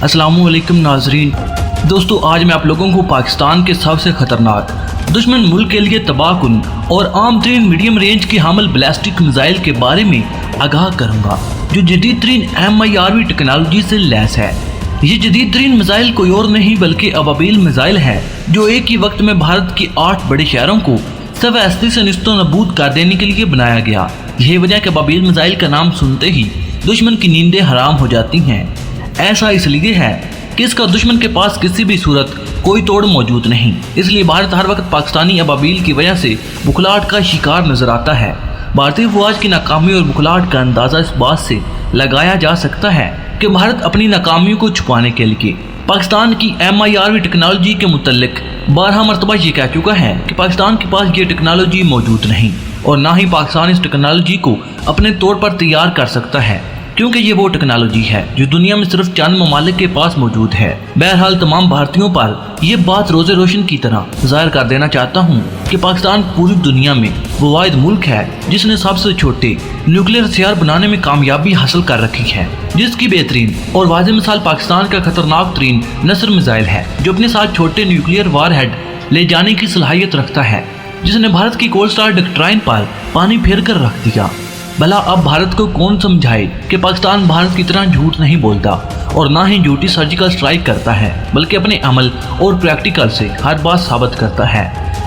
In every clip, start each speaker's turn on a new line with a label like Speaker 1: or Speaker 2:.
Speaker 1: अस्सलामु अलैकुम नाजरीन। दोस्तों, आज मैं आप लोगों को पाकिस्तान के सबसे खतरनाक दुश्मन मुल्क के लिए तबाहकुन और आम तरीन मीडियम रेंज के हामिल बैलिस्टिक मिसाइल के बारे में आगाह करूंगा, जो जदीद तरीन MIRV टेक्नोलॉजी से लैस है। ये जदीद तरीन मिसाइल कोई और नहीं बल्कि अबाबील मिसाइल है, जो एक ही वक्त में भारत के 8 बड़े शहरों को सवैस्ती से निस्तो नबूद कर देने के लिए बनाया गया। यही वजह कि अबाबील मिसाइल का नाम सुनते ही दुश्मन की नींदें हराम हो जाती हैं। ऐसा इसलिए है कि इसका दुश्मन के पास किसी भी सूरत कोई तोड़ मौजूद नहीं, इसलिए भारत हर वक्त पाकिस्तानी अबाबील की वजह से बुखलाहट का शिकार नजर आता है। भारतीय फौज की नाकामी और बुखलाहट का अंदाजा इस बात से लगाया जा सकता है कि भारत अपनी नाकामियों को छुपाने के लिए पाकिस्तान की MIRV टेक्नोलॉजी के मुतल्लिक 12 मरतबा ये कह चुका है कि पाकिस्तान के पास ये टेक्नोलॉजी मौजूद नहीं और ना ही पाकिस्तान इस टेक्नोलॉजी को अपने तौर पर तैयार कर सकता है, क्योंकि ये वो टेक्नोलॉजी है जो दुनिया में सिर्फ चंद ममालिक के पास मौजूद है। बहरहाल तमाम भारतीयों पर ये बात रोज़े रोशन की तरह जाहिर कर देना चाहता हूँ कि पाकिस्तान पूरी दुनिया में वो वाहिद मुल्क है जिसने सबसे छोटे न्यूक्लियर हथियार बनाने में कामयाबी हासिल कर रखी है, जिसकी बेहतरीन और वाज़ेह मिसाल पाकिस्तान का खतरनाक तरीन नसर मिसाइल है, जो अपने साथ छोटे न्यूक्लियर वारहेड ले जाने की सलाहियत रखता है, जिसने भारत की कोल्ड स्टार डॉक्ट्राइन पर पानी फेर कर रख दिया। भला अब भारत को कौन समझाए कि पाकिस्तान भारत की तरह झूठ नहीं बोलता और ना ही झूठी सर्जिकल स्ट्राइक करता है, बल्कि अपने अमल और प्रैक्टिकल से हर बात साबित करता है।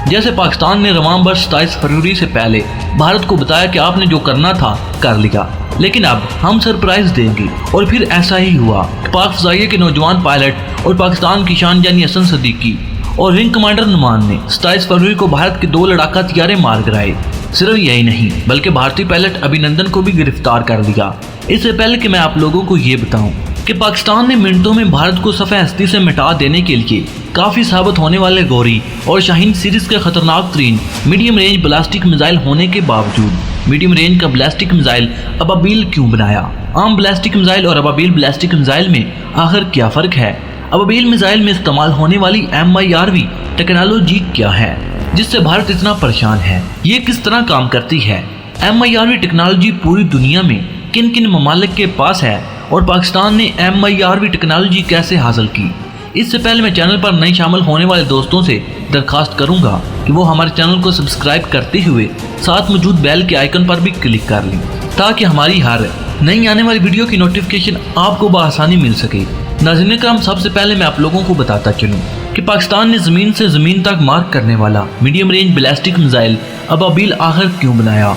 Speaker 1: जैसे पाकिस्तान ने रवां वर्ष 27 फरवरी से पहले भारत को बताया कि आपने जो करना था कर लिया, लेकिन अब हम सरप्राइज देंगे, और फिर ऐसा ही हुआ। पाक फ़ज़ाइया के नौजवान पायलट और पाकिस्तान की शान यानी हसन सदीकी और विंग कमांडर नुमान ने 27 फरवरी को भारत के 2 लड़ाका हथियारे मार गिराए। सिर्फ यही नहीं बल्कि भारतीय पायलट अभिनंदन को भी गिरफ्तार कर लिया। इससे पहले कि मैं आप लोगों को ये बताऊं कि पाकिस्तान ने मिनटों में भारत को सफ़े हस्ती से मिटा देने के लिए काफ़ी साबित होने वाले गौरी और शाहीन सीरीज़ के खतरनाक तरीन मीडियम रेंज बैलिस्टिक मिसाइल होने के बावजूद मीडियम रेंज का बैलिस्टिक मिसाइल अबाबील क्यों बनाया? आम बैलिस्टिक मिसाइल और अबाबील बैलिस्टिक मिसाइल में आखिर क्या फ़र्क है? अबाबील मिसाइल में इस्तेमाल होने वाली MIRV टेक्नोलॉजी क्या है जिससे भारत इतना परेशान है? ये किस तरह काम करती है? MIRV टेक्नोलॉजी पूरी दुनिया में किन किन ममालिक के पास है और पाकिस्तान ने MIRV टेक्नोलॉजी कैसे हासिल की? इससे पहले मैं चैनल पर नए शामिल होने वाले दोस्तों से दरख्वास्त करूंगा कि वो हमारे चैनल को सब्सक्राइब करते हुए साथ मौजूद बेल के आइकन पर भी क्लिक कर लें, ताकि हमारी हर नई आने वाली वीडियो की नोटिफिकेशन आपको बआसानी मिल सके। नाज़रीन करम, सबसे पहले मैं आप लोगों को बताता चलूँ कि पाकिस्तान ने ज़मीन से ज़मीन तक मार्क करने वाला medium range ballistic missile Ababeel आखिर क्यों बनाया।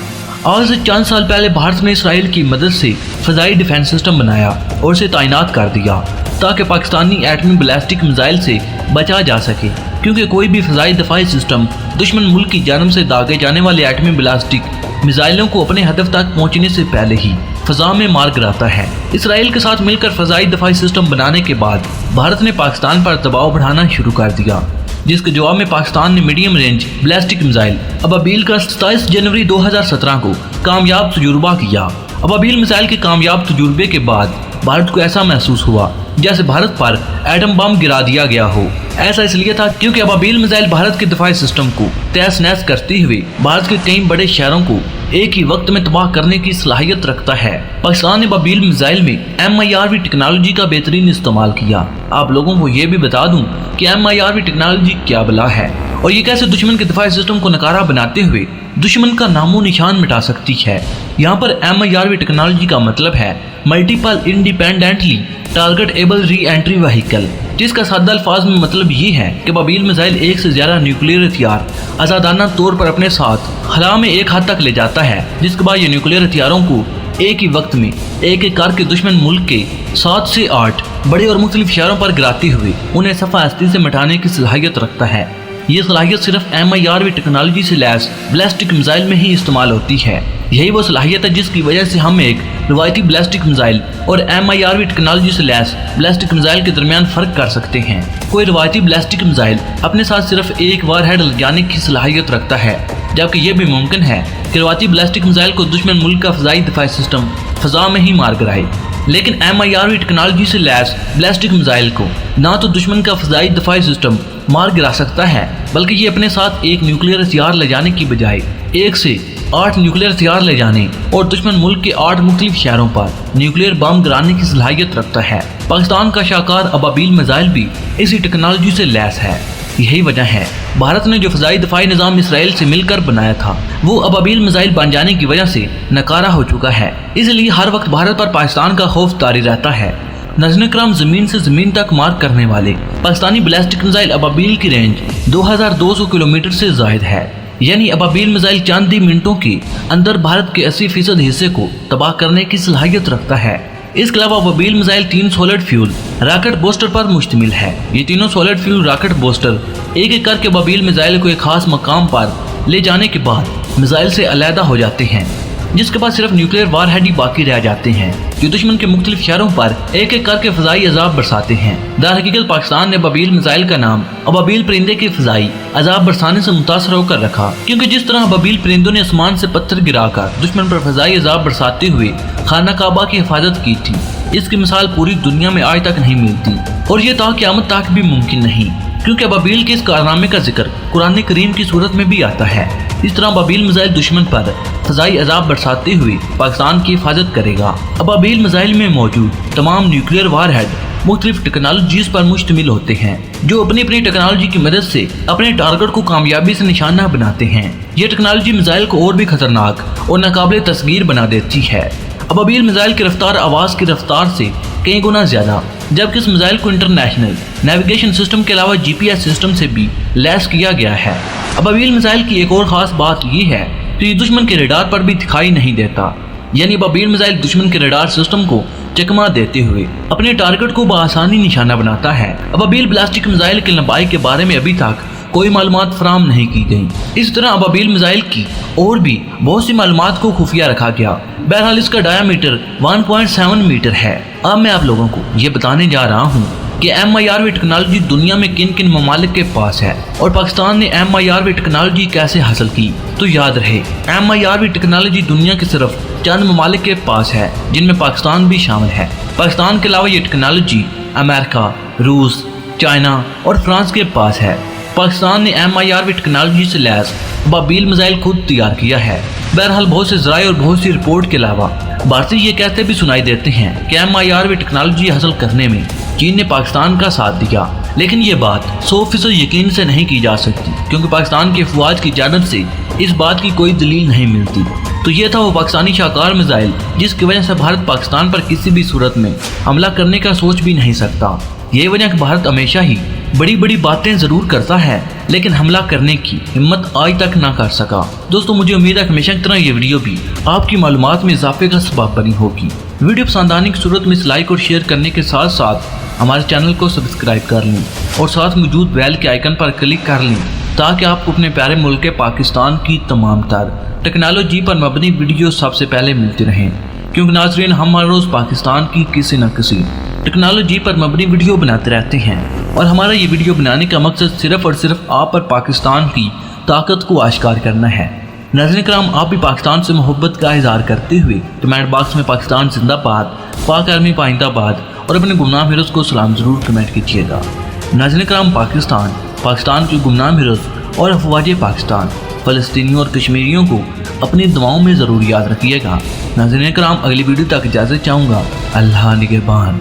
Speaker 1: आज से चंद साल पहले भारत ने इसराइल की मदद से फ़ज़ाई डिफेंस सिस्टम बनाया और उसे तैनात कर दिया ताकि पाकिस्तानी एटमी बैलिस्टिक मिसाइल से बचा जा सके, क्योंकि कोई भी फ़ज़ाई दफाई सिस्टम दुश्मन मुल्क की जानब से दागे जाने वाले एटमी बैलिस्टिक मिसाइलों को अपने हदफ तक पहुँचने से पहले ही फ़ज़ा में मार गिराता है। इसराइल के साथ मिलकर फ़ज़ाई दफाई सिस्टम बनाने के बाद भारत ने पाकिस्तान पर दबाव बढ़ाना शुरू कर दिया, जिसके जवाब में पाकिस्तान ने medium range ballistic missile Ababeel का 27 जनवरी 2017 को कामयाब तजुर्बा किया। अबाबील मिसाइल के कामयाब तजुर्बे के बाद भारत को ऐसा महसूस हुआ जैसे भारत पर एटम बम गिरा दिया गया हो। ऐसा इसलिए था क्योंकि अबाबील मिसाइल भारत के दफाई सिस्टम को तहस नहस करते हुए भारत के कई बड़े शहरों को एक ही वक्त में तबाह करने की सलाहियत रखता है। पाकिस्तान ने अबाबील मिसाइल में MIRV टेक्नोलॉजी का बेहतरीन इस्तेमाल किया। आप लोगों को ये भी बता दूं कि MIRV टेक्नोलॉजी क्या बला है और ये कैसे दुश्मन के दफाई सिस्टम को नकारा बनाते हुए दुश्मन का नामो निशान मिटा सकती है। यहाँ पर MIRV टेक्नोलॉजी का मतलब है multiple independently target able re entry vehicle, जिसका सादा अल्फाज में मतलब ये है कि अबाबील मिसाइल एक से ज़्यादा न्यूक्लियर हथियार आज़ादाना तौर पर अपने साथ खला में एक हद तक ले जाता है, जिसके बाद ये न्यूक्लियर हथियारों को एक ही वक्त में एक एक करके दुश्मन मुल्क के 7 से 8 बड़े और मुख्तलिफ शहरों पर गिराते हुए उन्हें सफ़ा हस्ती से मिटाने की सलाहियत रखता है। ये सलाहियत सिर्फ MIRV टेक्नोलॉजी से लैस बैलिस्टिक मिसाइल में ही इस्तेमाल होती है। यही वो सलाहियत है जिसकी वजह से हम एक रवायती बैलिस्टिक मिसाइल और MIRV टेक्नोलॉजी से लैस बैलिस्टिक मिसाइल के दरमियान फ़र्क कर सकते हैं। कोई रवायती बैलिस्टिक मिसाइल अपने साथ सिर्फ एक वारहेड ले जाने की सलाहियत रखता है, जबकि यह भी मुमकिन है कि रवायती बैलिस्टिक मिसाइल को दुश्मन मुल्क का फ़ज़ाई दफाई सिस्टम फ़ज़ा में ही मार गिराए, लेकिन MIRV टेक्नोलॉजी से लैस बैलिस्टिक मिसाइल को ना तो दुश्मन का फ़ज़ाई दफाई सिस्टम मार गिरा सकता है, बल्कि ये अपने साथ एक न्यूक्लियर हथियार ले जाने की बजाय 1 से 8 न्यूक्लियर हथियार ले जाने और दुश्मन मुल्क के 8 मुख्तलिफ शहरों पर न्यूक्लियर बम गिराने की सलाहियत रखता है। पाकिस्तान का शाहकार अबाबील मिसाइल भी इसी टेक्नोलॉजी से लैस है। यही वजह है भारत ने जो फ़ज़ाई दफ़ाई निज़ाम इसराइल से मिलकर बनाया था वो अबाबील मिसाइल बन जाने की वजह से नकारा हो चुका है। इसलिए हर वक्त भारत पर पाकिस्तान का खौफ तारी रहता है। नाज़रीन कराम, ज़मीन से ज़मीन तक मार करने वाले पाकिस्तानी बैलिस्टिक मिसाइल अबाबील की रेंज 2200 किलोमीटर से ज़ायद है। यानी अबाबील मिसाइल चंद ही मिनटों के अंदर भारत के 80% हिस्से को तबाह करने की सलाहियत रखता है। इसके अलावा Ababeel missile 3 solid fuel rocket booster पर मुश्तमिल है। ये तीनों सॉलिड फ्यूल रॉकेट बूस्टर एक एक करके अबाबील मिसाइल को एक खास मकाम पर ले जाने के बाद मिसाइल से अलहदा हो जाते हैं, जिसके बाद सिर्फ न्यूक्लियर वार हेड ही बाकी रह जाते हैं जो दुश्मन के मुख्तलिफ शहरों पर एक एक करके फ़ज़ाई अज़ाब बरसाते हैं। दरहकीकत पाकिस्तान ने अबाबील मिसाइल का नाम अबाबील परिंदे के फ़ज़ाई अज़ाब बरसाने से मुतासर होकर रखा, क्योंकि जिस तरह अबाबील परिंदों ने आसमान से पत्थर गिराकर दुश्मन पर फ़ज़ाई अज़ाब बरसाते हुए खाना काबा की हिफाजत की थी, इसकी मिसाल पूरी दुनिया में आज तक नहीं मिलती और ये ता क़यामत तक भी मुमकिन नहीं, क्योंकि अबाबील के इस कारनामे का जिक्र कुरान करीम की सूरत में भी आता है। इस तरह अबाबील मिसाइल दुश्मन पर फ़ज़ाई अज़ाब बरसाते हुए पाकिस्तान की हिफाजत करेगा। अबाबील मिसाइल में मौजूद तमाम न्यूक्लियर वार हेड मुख्तलिफ टेक्नोलॉजीज़ पर मुश्तमिल होते हैं जो अपनी अपनी टेक्नोलॉजी की मदद से अपने टारगेट को कामयाबी से निशाना बनाते हैं। ये टेक्नोलॉजी मिसाइल को और भी खतरनाक और नाकाबिल तस्गीर बना देती है। अबाबील मिसाइल की रफ्तार आवाज़ की रफ्तार से कई गुना ज़्यादा, जबकि इस मिसाइल को इंटरनेशनल नेविगेशन सिस्टम के अलावा GPS सिस्टम से भी लैस किया गया है। अबाबील मिसाइल की एक और ख़ास बात यह है कि दुश्मन के रडार पर भी दिखाई नहीं देता, यानी अबाबील मिसाइल दुश्मन के रडार सिस्टम को चकमा देते हुए अपने टारगेट को बआसानी निशाना बनाता है। अबाबील बैलिस्टिक मिसाइल की लंबाई के बारे में अभी तक कोई मालूमात फराहम नहीं की गई। इस तरह अबाबील मिसाइल की और भी बहुत सी मालूमात को खुफिया रखा गया। बहरहाल इसका डायामीटर 1.7 मीटर है। अब मैं आप लोगों को ये बताने जा रहा हूँ कि MIRV टेक्नोलॉजी दुनिया में किन किन ममालिक के पास है और पाकिस्तान ने MIRV टेक्नोलॉजी कैसे हासिल की। तो याद रहे, MIRV टेक्नोलॉजी दुनिया के सिर्फ चंद ममालिक के पास है, जिनमें पाकिस्तान भी शामिल है। पाकिस्तान के अलावा ये टेक्नोलॉजी अमेरिका, रूस, चाइना और फ्रांस के पास है। पाकिस्तान ने MIRV टेक्नोलॉजी से लैस अबाबील मिसाइल खुद तैयार किया है। बहरहाल बहुत से ज़राए और बहुत सी रिपोर्ट के अलावा भारतीय ये कहते भी सुनाई देते हैं कि MIRV टेक्नोलॉजी हासिल करने में चीन ने पाकिस्तान का साथ दिया, लेकिन ये बात 100% यकीन से नहीं की जा सकती, क्योंकि पाकिस्तान के अफवाज की जानिब से इस बात की कोई दलील नहीं मिलती। तो ये था वो पाकिस्तानी शाहकार मिसाइल जिसकी वजह से भारत पाकिस्तान पर किसी भी सूरत में हमला करने का सोच भी नहीं सकता। यही वजह कि भारत हमेशा ही बड़ी बड़ी बातें ज़रूर करता है, लेकिन हमला करने की हिम्मत आज तक ना कर सका। दोस्तों, मुझे उम्मीद है हमेशा की तरह ये वीडियो भी आपकी मालूमात में इजाफे का सबब बनी होगी। वीडियो पसंद आने की सूरत में इस लाइक और शेयर करने के साथ साथ हमारे चैनल को सब्सक्राइब कर लें और साथ मौजूद बेल के आइकन पर क्लिक कर लें, ताकि आपको अपने प्यारे मुल्क के पाकिस्तान की तमाम तर टेक्नोलॉजी पर मबनी वीडियो सबसे पहले मिलती रहें। क्योंकि नाज़रीन, हम हर रोज़ पाकिस्तान की किसी न किसी टेक्नोलॉजी पर मबनी वीडियो बनाते रहते हैं और हमारा ये वीडियो बनाने का मकसद सिर्फ और सिर्फ आप पर पाकिस्तान की ताकत को आश्कार करना है। नाज़रीन कराम, आप भी पाकिस्तान से मोहब्बत का इज़हार करते हुए कमेंट बॉक्स में पाकिस्तान जिंदाबाद, पाक आर्मी पाइंदाबाद और अपने गुमनाम हीरोज़ को सलाम ज़रूर कमेंट कीजिएगा। नाज़रीन कराम, पाकिस्तान के गुमनाम हीरोज़ और अफवाज पाकिस्तान फ़लस्तीनियों और कश्मीरियों को अपनी दुआओं में ज़रूर याद रखिएगा। नाज़रीन कराम, अगली वीडियो तक इजाज़त चाहूँगा। अल्लाह निगहबान।